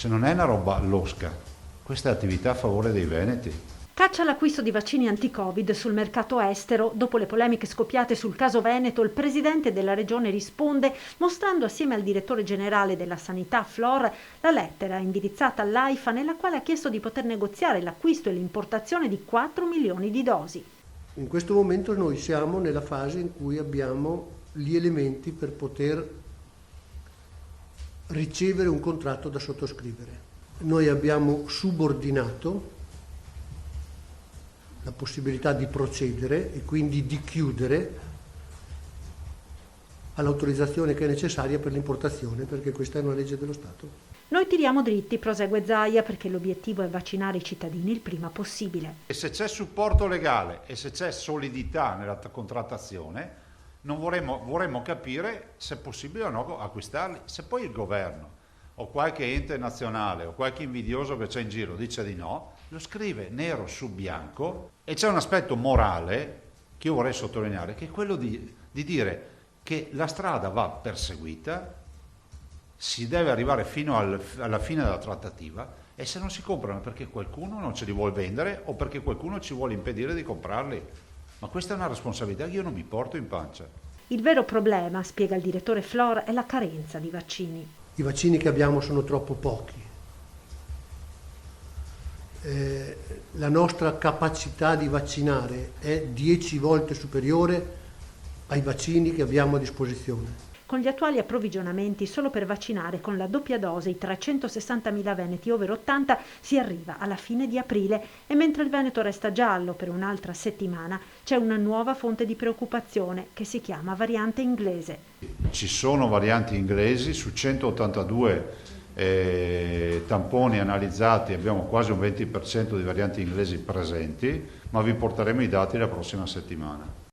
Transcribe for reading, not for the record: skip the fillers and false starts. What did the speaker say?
Cioè non è una roba losca, questa è attività a favore dei veneti. Caccia all'acquisto di vaccini anti-Covid sul mercato estero. Dopo le polemiche scoppiate sul caso Veneto, il presidente della regione risponde mostrando assieme al direttore generale della sanità Flor la lettera indirizzata all'AIFA nella quale ha chiesto di poter negoziare l'acquisto e l'importazione di 4 milioni di dosi. In questo momento noi siamo nella fase in cui abbiamo gli elementi per poter ricevere un contratto da sottoscrivere. Noi abbiamo subordinato la possibilità di procedere e quindi di chiudere all'autorizzazione che è necessaria per l'importazione, perché questa è una legge dello Stato. Noi tiriamo dritti, prosegue Zaia, perché l'obiettivo è vaccinare i cittadini il prima possibile. E se c'è supporto legale e se c'è solidità nella contrattazione, non vorremmo capire se è possibile o no acquistarli. Se poi il governo o qualche ente nazionale o qualche invidioso che c'è in giro dice di no, lo scrive nero su bianco. E c'è un aspetto morale che io vorrei sottolineare, che è quello di dire che la strada va perseguita, si deve arrivare fino alla fine della trattativa, e se non si comprano è perché qualcuno non ce li vuole vendere o perché qualcuno ci vuole impedire di comprarli. Ma questa è una responsabilità che io non mi porto in pancia. Il vero problema, spiega il direttore Flor, è la carenza di vaccini. I vaccini che abbiamo sono troppo pochi. La nostra capacità di vaccinare è 10 volte superiore ai vaccini che abbiamo a disposizione. Con gli attuali approvvigionamenti, solo per vaccinare con la doppia dose i 360.000 veneti over 80 si arriva alla fine di aprile, e mentre il Veneto resta giallo per un'altra settimana, c'è una nuova fonte di preoccupazione che si chiama variante inglese. Ci sono varianti inglesi, su 182 tamponi analizzati abbiamo quasi un 20% di varianti inglesi presenti, ma vi porteremo i dati la prossima settimana.